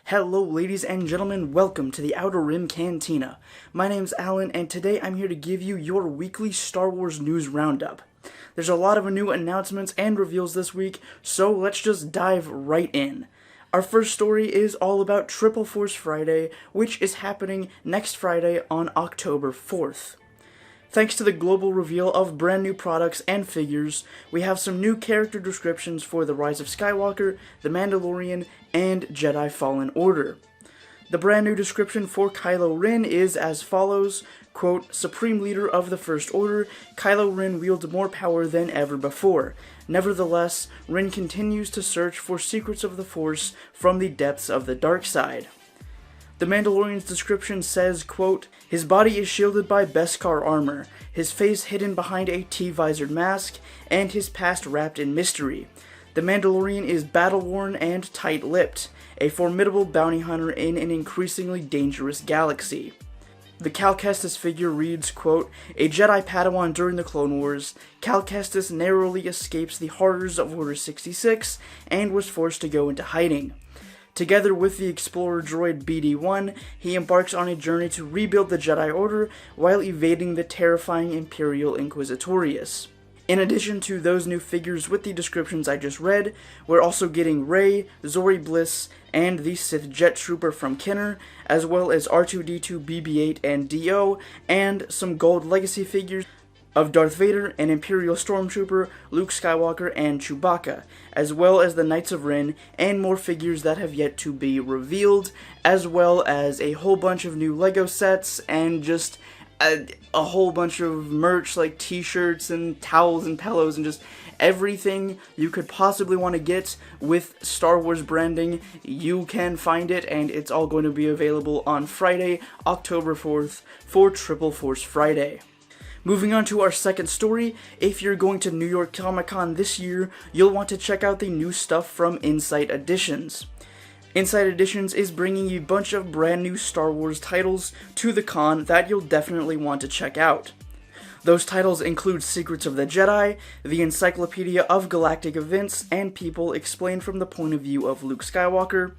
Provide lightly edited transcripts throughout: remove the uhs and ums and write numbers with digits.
Hello ladies and gentlemen, welcome to the Outer Rim Cantina. My name's Alan and today I'm here to give you your weekly Star Wars news roundup. There's a lot of new announcements and reveals this week, so let's just dive right in. Our first story is all about Triple Force Friday, which is happening next Friday on October 4th. Thanks to the global reveal of brand new products and figures, we have some new character descriptions for The Rise of Skywalker, The Mandalorian, and Jedi Fallen Order. The brand new description for Kylo Ren is as follows, quote, Supreme Leader of the First Order, Kylo Ren wields more power than ever before. Nevertheless, Ren continues to search for secrets of the Force from the depths of the dark side. The Mandalorian's description says, quote, his body is shielded by Beskar armor, his face hidden behind a T-visored mask, and his past wrapped in mystery. The Mandalorian is battle-worn and tight-lipped, a formidable bounty hunter in an increasingly dangerous galaxy. The Cal Kestis figure reads, quote, a Jedi Padawan during the Clone Wars, Cal Kestis narrowly escapes the horrors of Order 66 and was forced to go into hiding. Together with the explorer droid BD-1, he embarks on a journey to rebuild the Jedi Order while evading the terrifying Imperial Inquisitorius. In addition to those new figures with the descriptions I just read, we're also getting Rey, Zori Bliss, and the Sith Jet Trooper from Kenner, as well as R2-D2, BB-8, and D-O, and some gold legacy figures of Darth Vader, an Imperial Stormtrooper, Luke Skywalker, and Chewbacca, as well as the Knights of Ren, and more figures that have yet to be revealed, as well as a whole bunch of new Lego sets, and just a whole bunch of merch like t-shirts and towels and pillows and just everything you could possibly want to get with Star Wars branding. You can find it, and it's all going to be available on Friday, October 4th for Triple Force Friday. Moving on to our second story, if you're going to New York Comic Con this year, you'll want to check out the new stuff from Insight Editions. Insight Editions is bringing a bunch of brand new Star Wars titles to the con that you'll definitely want to check out. Those titles include Secrets of the Jedi, the Encyclopedia of Galactic Events and People explained from the point of view of Luke Skywalker,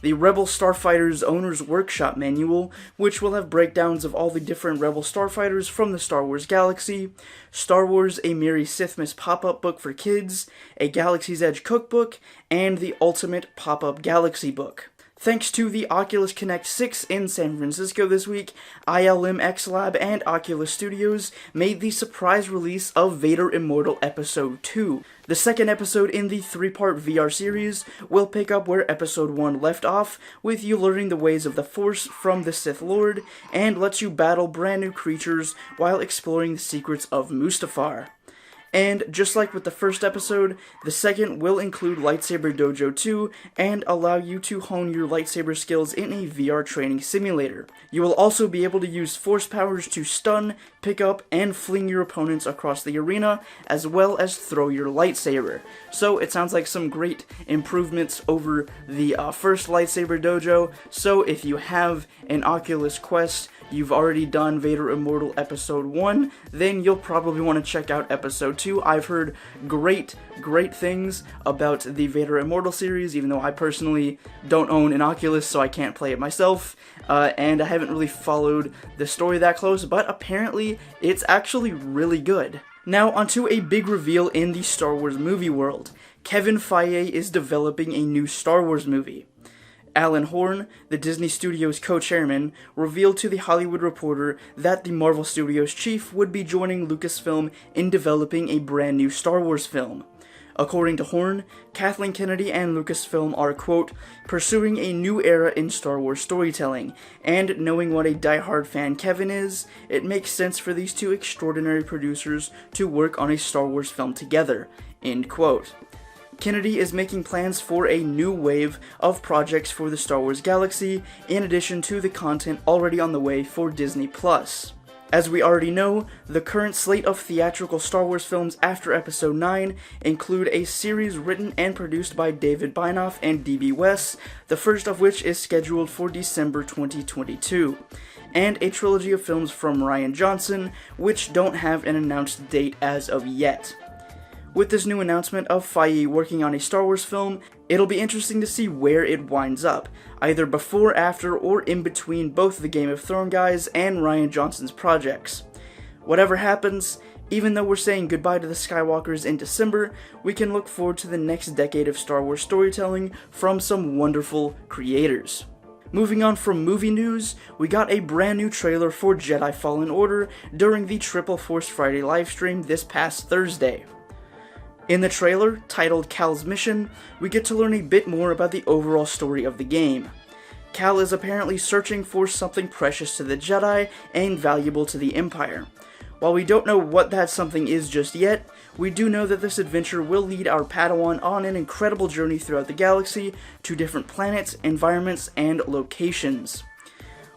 the Rebel Starfighters Owner's Workshop Manual, which will have breakdowns of all the different Rebel Starfighters from the Star Wars galaxy, Star Wars A Merry Sithmas pop-up book for kids, a Galaxy's Edge cookbook, and the Ultimate Pop-Up Galaxy book. Thanks to the Oculus Connect 6 in San Francisco this week, ILM X Lab and Oculus Studios made the surprise release of Vader Immortal Episode 2. The second episode in the 3-part VR series will pick up where Episode 1 left off, with you learning the ways of the Force from the Sith Lord, and lets you battle brand new creatures while exploring the secrets of Mustafar. And just like with the first episode, the second will include Lightsaber Dojo 2 and allow you to hone your lightsaber skills in a VR training simulator. You will also be able to use force powers to stun, pick up, and fling your opponents across the arena, as well as throw your lightsaber. So it sounds like some great improvements over the first Lightsaber Dojo, so if you have an Oculus Quest, you've already done Vader Immortal Episode 1, then you'll probably want to check out Episode 2. I've heard great things about the Vader Immortal series, even though I personally don't own an Oculus, so I can't play it myself, and I haven't really followed the story that close, but apparently it's actually really good. Now onto a big reveal in the Star Wars movie world. Kevin Feige is developing a new Star Wars movie. Alan Horn, the Disney Studios co-chairman, revealed to The Hollywood Reporter that the Marvel Studios chief would be joining Lucasfilm in developing a brand new Star Wars film. According to Horn, Kathleen Kennedy and Lucasfilm are, quote, pursuing a new era in Star Wars storytelling, and knowing what a diehard fan Kevin is, it makes sense for these two extraordinary producers to work on a Star Wars film together, end quote. Kennedy is making plans for a new wave of projects for the Star Wars galaxy, in addition to the content already on the way for Disney+. As we already know, the current slate of theatrical Star Wars films after Episode 9 include a series written and produced by David Benioff and D.B. Weiss, the first of which is scheduled for December 2022, and a trilogy of films from Rian Johnson, which don't have an announced date as of yet. With this new announcement of FEIGE working on a Star Wars film, it'll be interesting to see where it winds up, either before, after, or in between both the Game of Thrones guys and Rian Johnson's projects. Whatever happens, even though we're saying goodbye to the Skywalkers in December, we can look forward to the next decade of Star Wars storytelling from some wonderful creators. Moving on from movie news, we got a brand new trailer for Jedi Fallen Order during the Triple Force Friday livestream this past Thursday. In the trailer, titled Cal's Mission, we get to learn a bit more about the overall story of the game. Cal is apparently searching for something precious to the Jedi and valuable to the Empire. While we don't know what that something is just yet, we do know that this adventure will lead our Padawan on an incredible journey throughout the galaxy to different planets, environments, and locations.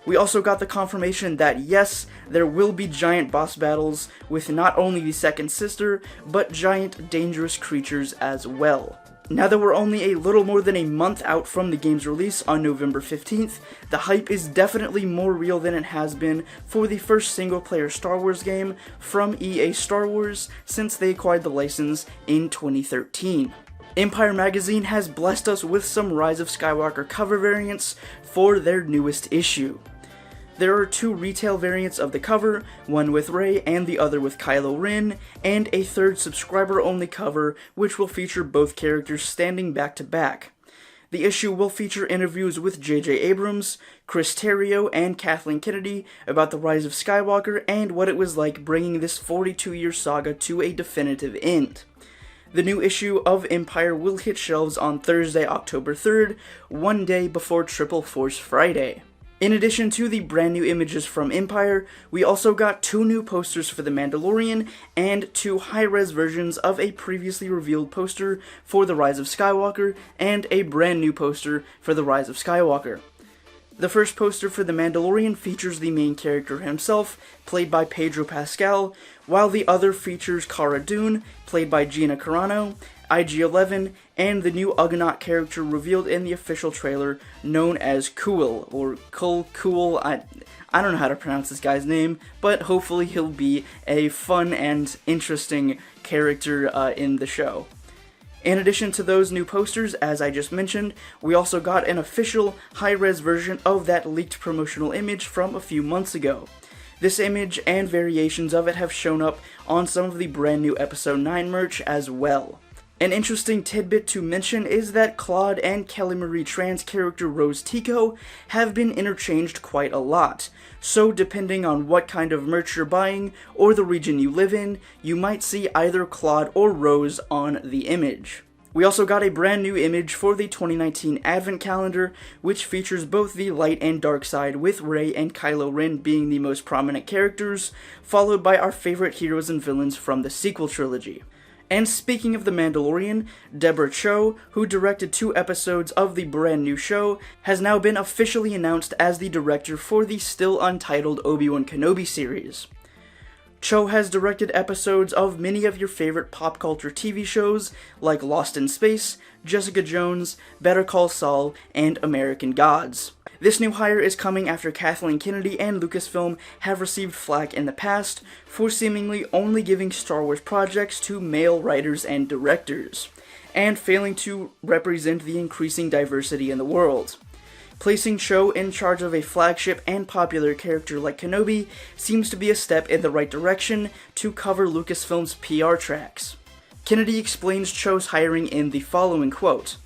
We also got the confirmation that yes, there will be giant boss battles with not only the second sister, but giant dangerous creatures as well. Now that we're only a little more than a month out from the game's release on November 15th, the hype is definitely more real than it has been for the first single-player Star Wars game from EA Star Wars since they acquired the license in 2013. Empire Magazine has blessed us with some Rise of Skywalker cover variants for their newest issue. There are two retail variants of the cover, one with Rey and the other with Kylo Ren, and a third subscriber-only cover which will feature both characters standing back to back. The issue will feature interviews with J.J. Abrams, Chris Terrio, and Kathleen Kennedy about the Rise of Skywalker and what it was like bringing this 42-year saga to a definitive end. The new issue of Empire will hit shelves on Thursday, October 3rd, one day before Triple Force Friday. In addition to the brand new images from Empire, we also got 2 new posters for The Mandalorian and 2 high-res versions of a previously revealed poster for The Rise of Skywalker and a brand new poster for The Rise of Skywalker. The first poster for The Mandalorian features the main character himself, played by Pedro Pascal, while the other features Cara Dune, played by Gina Carano, IG-11, and the new Ugnaught character revealed in the official trailer known as Kuul, or Kuul. I don't know how to pronounce this guy's name, but hopefully he'll be a fun and interesting character in the show. In addition to those new posters, as I just mentioned, we also got an official high-res version of that leaked promotional image from a few months ago. This image and variations of it have shown up on some of the brand new Episode 9 merch as well. An interesting tidbit to mention is that Claude and Kelly Marie Tran's character Rose Tico have been interchanged quite a lot, so depending on what kind of merch you're buying or the region you live in, you might see either Claude or Rose on the image. We also got a brand new image for the 2019 Advent Calendar, which features both the light and dark side, with Rey and Kylo Ren being the most prominent characters, followed by our favorite heroes and villains from the sequel trilogy. And speaking of The Mandalorian, Deborah Chow, who directed 2 episodes of the brand new show, has now been officially announced as the director for the still untitled Obi-Wan Kenobi series. Cho has directed episodes of many of your favorite pop culture TV shows like Lost in Space, Jessica Jones, Better Call Saul, and American Gods. This new hire is coming after Kathleen Kennedy and Lucasfilm have received flack in the past for seemingly only giving Star Wars projects to male writers and directors, and failing to represent the increasing diversity in the world. Placing Cho in charge of a flagship and popular character like Kenobi seems to be a step in the right direction to cover Lucasfilm's PR tracks. Kennedy explains Cho's hiring in the following quote: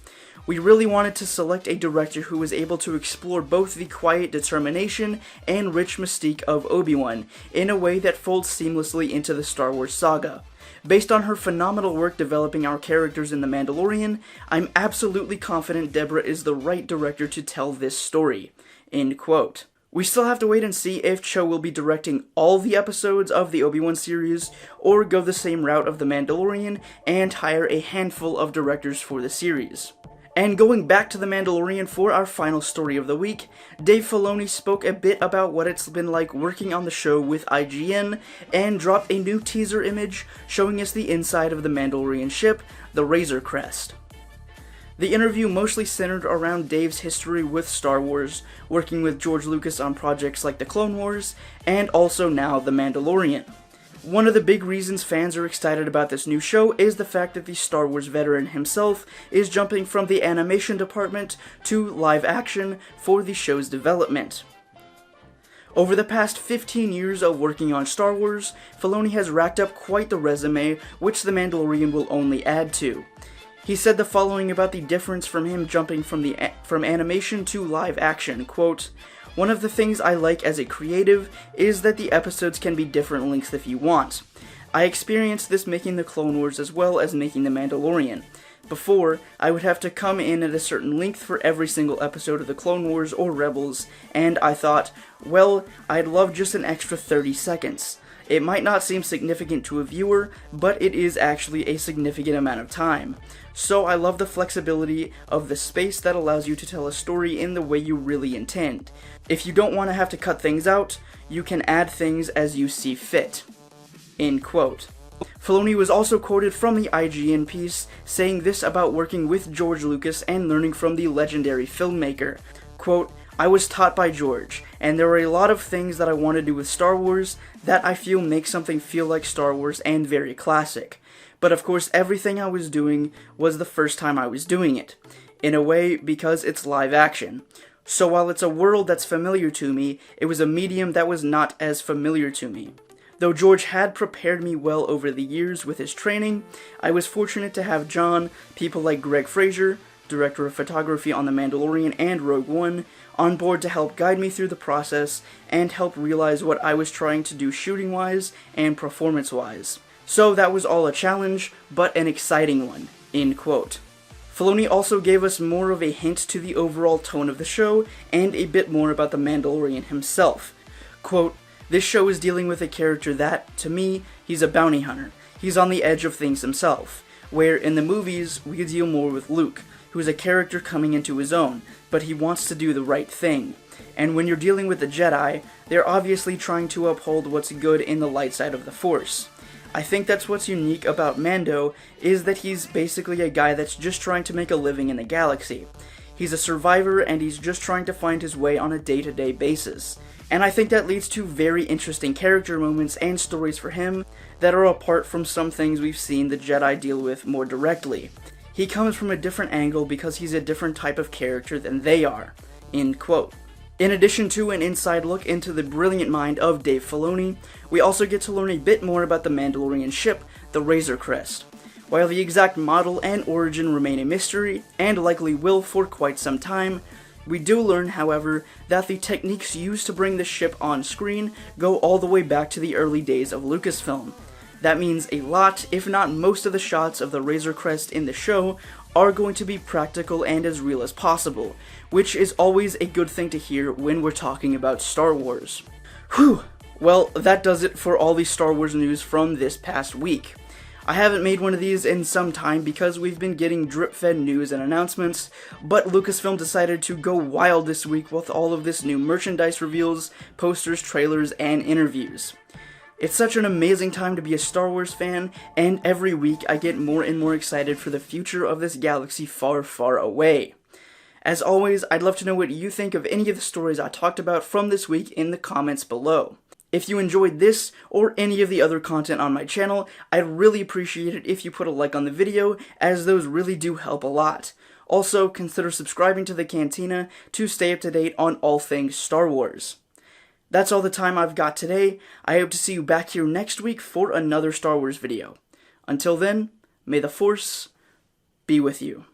"We really wanted to select a director who was able to explore both the quiet determination and rich mystique of Obi-Wan in a way that folds seamlessly into the Star Wars saga. Based on her phenomenal work developing our characters in The Mandalorian, I'm absolutely confident Deborah is the right director to tell this story." End quote. We still have to wait and see if Cho will be directing all the episodes of the Obi-Wan series, or go the same route of The Mandalorian and hire a handful of directors for the series. And going back to The Mandalorian for our final story of the week, Dave Filoni spoke a bit about what it's been like working on the show with IGN, and dropped a new teaser image showing us the inside of the Mandalorian ship, the Razor Crest. The interview mostly centered around Dave's history with Star Wars, working with George Lucas on projects like The Clone Wars, and also now The Mandalorian. One of the big reasons fans are excited about this new show is the fact that the Star Wars veteran himself is jumping from the animation department to live action for the show's development. Over the past 15 years of working on Star Wars, Filoni has racked up quite the resume, which The Mandalorian will only add to. He said the following about the difference from him jumping from animation to live action, quote, "One of the things I like as a creative is that the episodes can be different lengths if you want. I experienced this making The Clone Wars as well as making The Mandalorian. Before, I would have to come in at a certain length for every single episode of The Clone Wars or Rebels, and I thought, well, I'd love just an extra 30 seconds. It might not seem significant to a viewer, but it is actually a significant amount of time. So I love the flexibility of the space that allows you to tell a story in the way you really intend. If you don't want to have to cut things out, you can add things as you see fit." End quote. Filoni was also quoted from the IGN piece saying this about working with George Lucas and learning from the legendary filmmaker, quote, "I was taught by George, and there were a lot of things that I want to do with Star Wars that I feel make something feel like Star Wars and very classic. But of course everything I was doing was the first time I was doing it, in a way because it's live action. So while it's a world that's familiar to me, it was a medium that was not as familiar to me. Though George had prepared me well over the years with his training, I was fortunate to have John, people like Greg Fraser, director of photography on The Mandalorian and Rogue One, on board to help guide me through the process and help realize what I was trying to do shooting-wise and performance-wise. So that was all a challenge, but an exciting one." End quote. Filoni also gave us more of a hint to the overall tone of the show and a bit more about the Mandalorian himself. Quote, "This show is dealing with a character that, to me, he's a bounty hunter. He's on the edge of things himself. Where in the movies, we deal more with Luke, who's a character coming into his own, but he wants to do the right thing. And when you're dealing with the Jedi, they're obviously trying to uphold what's good in the light side of the Force. I think that's what's unique about Mando, is that he's basically a guy that's just trying to make a living in the galaxy. He's a survivor and he's just trying to find his way on a day-to-day basis. And I think that leads to very interesting character moments and stories for him that are apart from some things we've seen the Jedi deal with more directly. He comes from a different angle because he's a different type of character than they are." End quote. In addition to an inside look into the brilliant mind of Dave Filoni, we also get to learn a bit more about the Mandalorian ship, the Razor Crest. While the exact model and origin remain a mystery, and likely will for quite some time, we do learn, however, that the techniques used to bring the ship on screen go all the way back to the early days of Lucasfilm. That means a lot, if not most of the shots of the Razor Crest in the show are going to be practical and as real as possible, which is always a good thing to hear when we're talking about Star Wars. Whew! Well, that does it for all the Star Wars news from this past week. I haven't made one of these in some time because we've been getting drip-fed news and announcements, but Lucasfilm decided to go wild this week with all of this new merchandise reveals, posters, trailers, and interviews. It's such an amazing time to be a Star Wars fan, and every week I get more and more excited for the future of this galaxy far, far away. As always, I'd love to know what you think of any of the stories I talked about from this week in the comments below. If you enjoyed this or any of the other content on my channel, I'd really appreciate it if you put a like on the video, as those really do help a lot. Also, consider subscribing to the Cantina to stay up to date on all things Star Wars. That's all the time I've got today. I hope to see you back here next week for another Star Wars video. Until then, may the Force be with you.